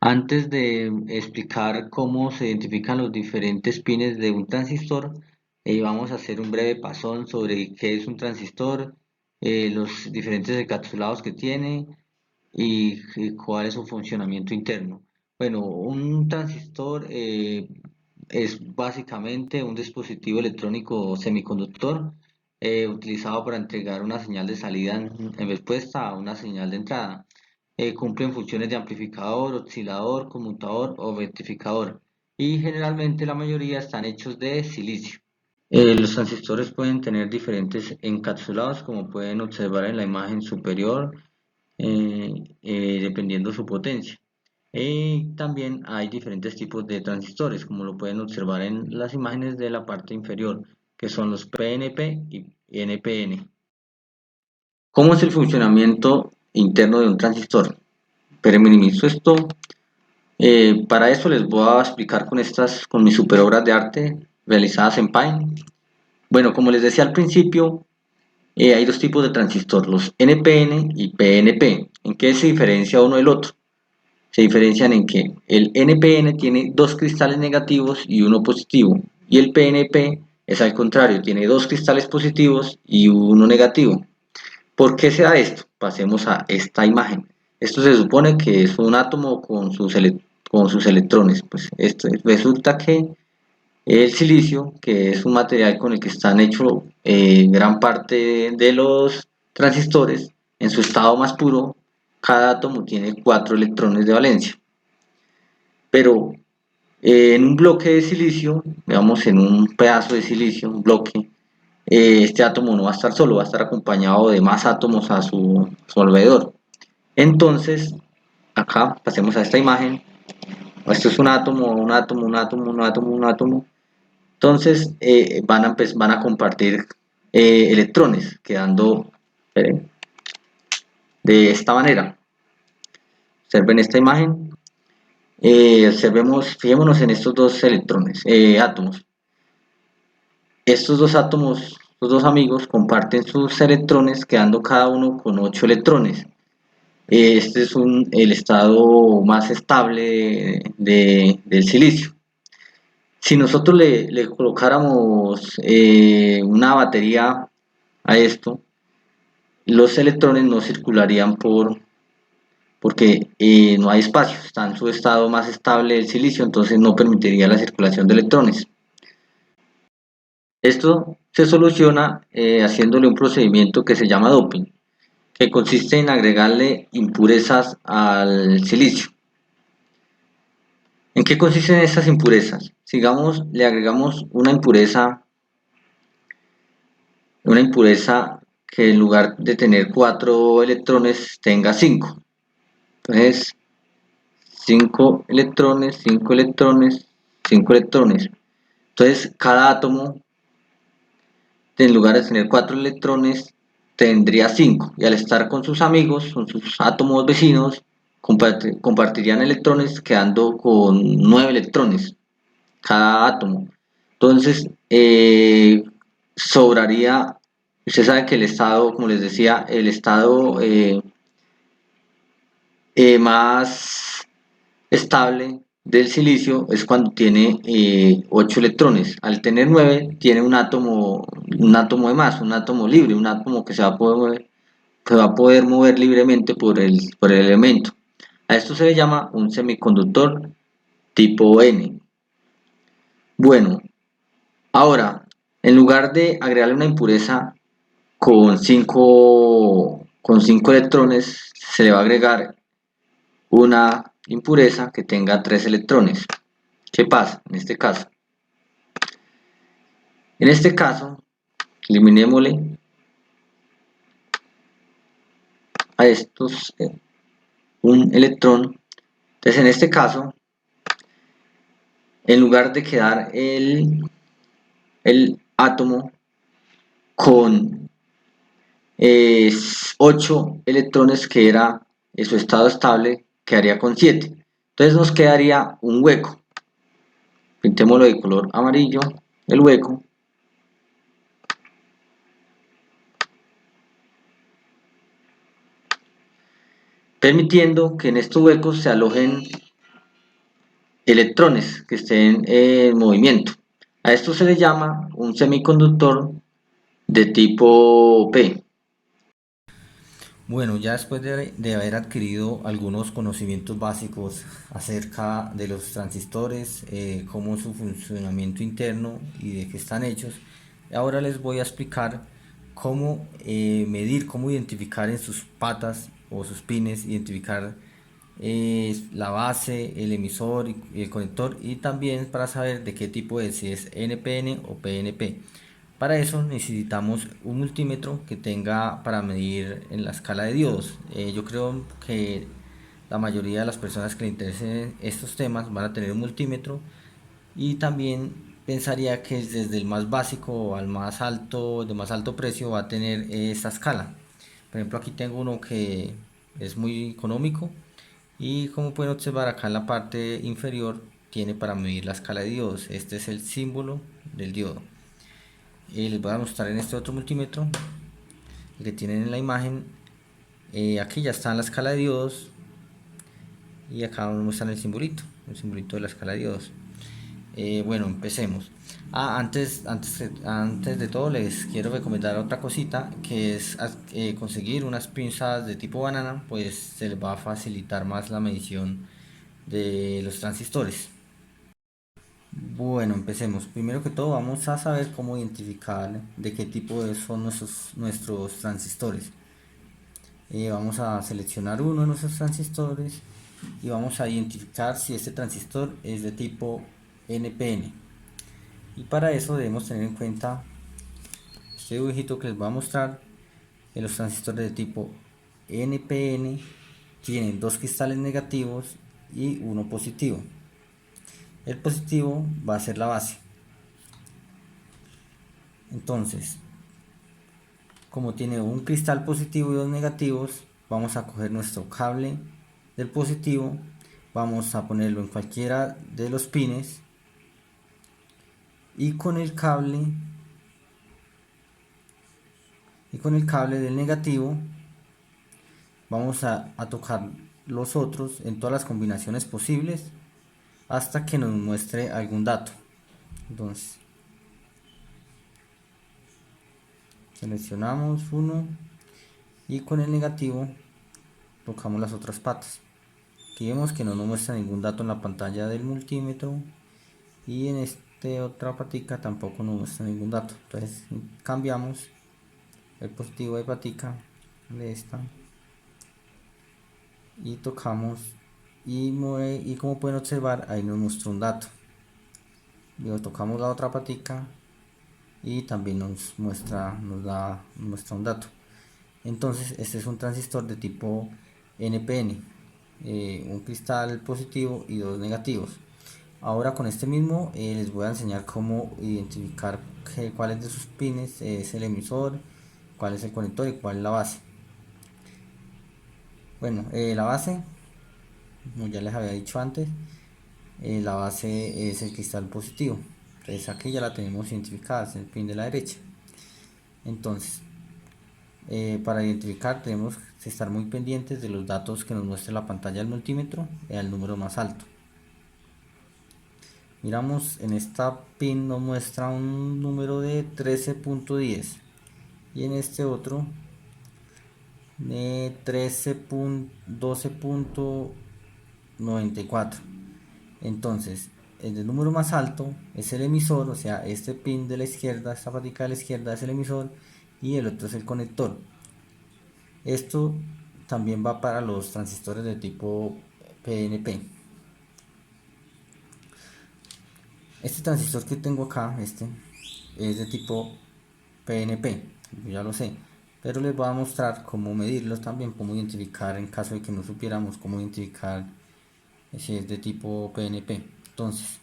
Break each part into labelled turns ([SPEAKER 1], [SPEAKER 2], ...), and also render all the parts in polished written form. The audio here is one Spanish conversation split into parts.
[SPEAKER 1] Antes de explicar cómo se identifican los diferentes pines de un transistor, vamos a hacer un breve pasón sobre qué es un transistor, los diferentes encapsulados que tiene y cuál es su funcionamiento interno. Bueno, un transistor es básicamente un dispositivo electrónico semiconductor utilizado para entregar una señal de salida en respuesta a una señal de entrada. Cumplen funciones de amplificador, oscilador, conmutador o rectificador y generalmente la mayoría están hechos de silicio. Los transistores pueden tener diferentes encapsulados, como pueden observar en la imagen superior, dependiendo su potencia. También hay diferentes tipos de transistores, como lo pueden observar en las imágenes de la parte inferior, que son los PNP y NPN. ¿Cómo es el funcionamiento interno de un transistor? Pero minimizo esto. Para eso les voy a explicar con mis super obras de arte realizadas en Paint. Bueno, como les decía al principio, hay dos tipos de transistor, los NPN y PNP. ¿En qué se diferencia uno del otro? Se diferencian en que el NPN tiene dos cristales negativos y uno positivo, y el PNP es al contrario, tiene dos cristales positivos y uno negativo. ¿Por qué se da esto? Pasemos a esta imagen. Esto se supone que es un átomo con sus electrones. Pues esto resulta que el silicio, que es un material con el que están hechos gran parte de los transistores, en su estado más puro, cada átomo tiene 4 electrones de valencia. Pero en un bloque de silicio, digamos en un pedazo de silicio, un bloque, este átomo no va a estar solo, va a estar acompañado de más átomos a su alrededor. Entonces, acá pasemos a esta imagen. Esto es un átomo, un átomo, un átomo, un átomo, un átomo. Entonces, van a compartir electrones, quedando de esta manera. Observen esta imagen. Fijémonos en estos dos átomos. Estos dos átomos, los dos amigos, comparten sus electrones, quedando cada uno con 8 electrones. Este es el estado más estable del silicio. Si nosotros le colocáramos una batería a esto, los electrones no circularían porque no hay espacio, está en su estado más estable del silicio, entonces no permitiría la circulación de electrones. Esto se soluciona haciéndole un procedimiento que se llama doping, que consiste en agregarle impurezas al silicio. ¿En qué consisten estas impurezas? Sigamos, le agregamos una impureza que en lugar de tener 4 electrones tenga 5. Entonces, 5 electrones, 5 electrones, 5 electrones. Entonces, cada átomo, en lugar de tener 4 electrones, tendría 5. Y al estar con sus amigos, con sus átomos vecinos, compartirían electrones, quedando con 9 electrones cada átomo. Entonces, sobraría, usted sabe que el estado, como les decía, el estado más estable del silicio es cuando tiene 8 electrones. Al tener 9 tiene un átomo de más, un átomo libre, un átomo que va a poder mover libremente por el elemento. A esto se le llama un semiconductor tipo N. Bueno, ahora, en lugar de agregarle una impureza con 5 electrones, se le va a agregar una impureza que tenga 3 electrones. ¿Qué pasa en este caso? En este caso, eliminémosle a estos un electrón. Entonces, en este caso, en lugar de quedar el átomo con 8 electrones, que era su estado estable, quedaría con 7. Entonces nos quedaría un hueco. Pintémoslo de color amarillo, el hueco. Permitiendo que en estos huecos se alojen electrones que estén en movimiento. A esto se le llama un semiconductor de tipo P.
[SPEAKER 2] Bueno, ya después de haber adquirido algunos conocimientos básicos acerca de los transistores, cómo es su funcionamiento interno y de qué están hechos, ahora les voy a explicar cómo medir, cómo identificar en sus patas o sus pines, identificar la base, el emisor y el conector, y también para saber de qué tipo es, si es NPN o PNP. Para eso necesitamos un multímetro que tenga para medir en la escala de diodos. Yo creo que la mayoría de las personas que le interesen estos temas van a tener un multímetro, y también pensaría que desde el más básico al más alto, de más alto precio, va a tener esta escala. Por ejemplo, aquí tengo uno que es muy económico, y como pueden observar acá en la parte inferior tiene para medir la escala de diodos. Este es el símbolo del diodo. Les voy a mostrar en este otro multímetro el que tienen en la imagen. Aquí ya está en la escala de diodos, y acá nos muestran el simbolito de la escala de diodos. Bueno, empecemos. Antes de todo les quiero recomendar otra cosita, que es conseguir unas pinzas de tipo banana, pues se les va a facilitar más la medición de los transistores. Bueno, empecemos. Primero que todo vamos a saber cómo identificar de qué tipo son nuestros transistores. Vamos a seleccionar uno de nuestros transistores y vamos a identificar si este transistor es de tipo NPN. Y para eso debemos tener en cuenta este dibujito que les voy a mostrar. Los transistores de tipo NPN tienen dos cristales negativos y uno positivo. El positivo va a ser la base. Entonces, como tiene un cristal positivo y dos negativos, vamos a coger nuestro cable del positivo, vamos a ponerlo en cualquiera de los pines, y con el cable del negativo vamos a tocar los otros en todas las combinaciones posibles hasta que nos muestre algún dato. Entonces seleccionamos uno y con el negativo tocamos las otras patas. Aquí vemos que no nos muestra ningún dato en la pantalla del multímetro, y en esta otra patica tampoco nos muestra ningún dato. Entonces cambiamos el positivo de patica de esta y tocamos, y como pueden observar ahí nos muestra un dato. Luego tocamos la otra patica y también nos muestra un dato. Entonces este es un transistor de tipo NPN, un cristal positivo y dos negativos. Ahora con este mismo les voy a enseñar cómo identificar cuáles de sus pines es el emisor, cuál es el conector y cuál es la base. Bueno, la base, como ya les había dicho antes, la base es el cristal positivo. Entonces aquí ya la tenemos identificada, es el pin de la derecha. Entonces, para identificar tenemos que estar muy pendientes de los datos que nos muestra la pantalla del multímetro, al número más alto. Miramos en esta pin nos muestra un número de 13.10, y en este otro de 12.94. Entonces el número más alto es el emisor, o sea, este pin de la izquierda, esta patica de la izquierda es el emisor y el otro es el conector. Esto también va para los transistores de tipo PNP. Este transistor que tengo acá, es de tipo PNP, yo ya lo sé, pero les voy a mostrar cómo medirlos también, cómo identificar en caso de que no supiéramos cómo identificar si es de tipo PNP. Entonces,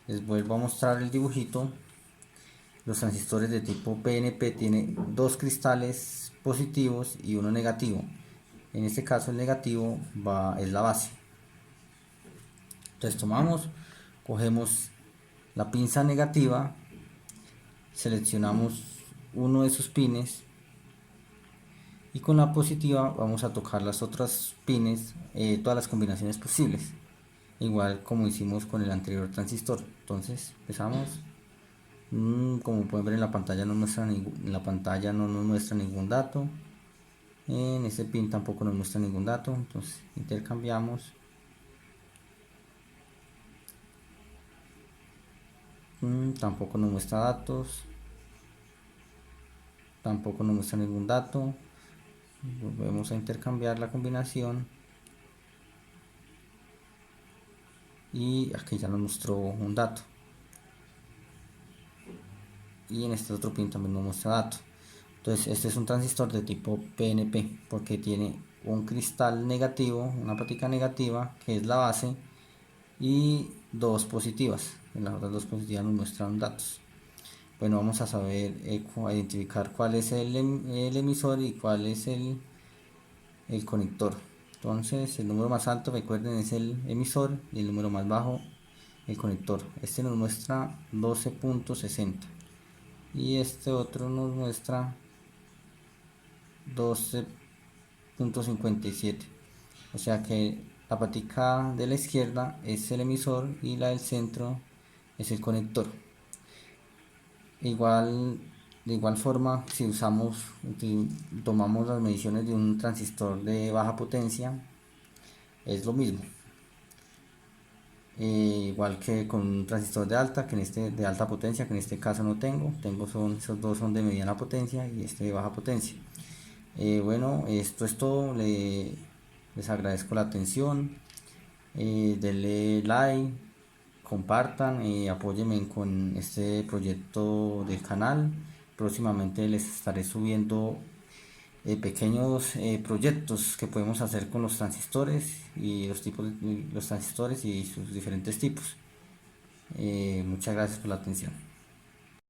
[SPEAKER 2] les vuelvo a mostrar el dibujito. Los transistores de tipo PNP tienen dos cristales positivos y uno negativo. En este caso el negativo es la base. Entonces cogemos la pinza negativa, seleccionamos uno de sus pines, y con la positiva vamos a tocar las otras pines, todas las combinaciones posibles. igual como hicimos con el anterior transistor. Entonces empezamos. Como pueden ver en la pantalla no nos muestra ningún dato. En este pin tampoco nos muestra ningún dato. Entonces intercambiamos. Tampoco nos muestra datos. Tampoco nos muestra ningún dato. Volvemos a intercambiar la combinación. Y aquí ya nos mostró un dato. Y en este otro pin también nos muestra dato. Entonces este es un transistor de tipo PNP porque tiene un cristal negativo, una patica negativa que es la base y dos positivas. En las otras dos positivas nos muestran datos. Bueno, vamos a saber identificar cuál es el emisor y cuál es el conector. Entonces el número más alto, recuerden, es el emisor y el número más bajo el conector. Este nos muestra 12.60 y este otro nos muestra 12.57. O sea que la patica de la izquierda es el emisor y la del centro es el conector. De igual forma, si tomamos las mediciones de un transistor de baja potencia, es lo mismo. Igual que con un transistor de alta, de alta potencia, que en este caso no tengo, esos dos son de mediana potencia y este de baja potencia. Bueno, esto es todo. Les agradezco la atención. Denle like, compartan y apóyenme con este proyecto del canal. Próximamente les estaré subiendo pequeños proyectos que podemos hacer con los transistores y los transistores y sus diferentes tipos. Muchas gracias por la atención.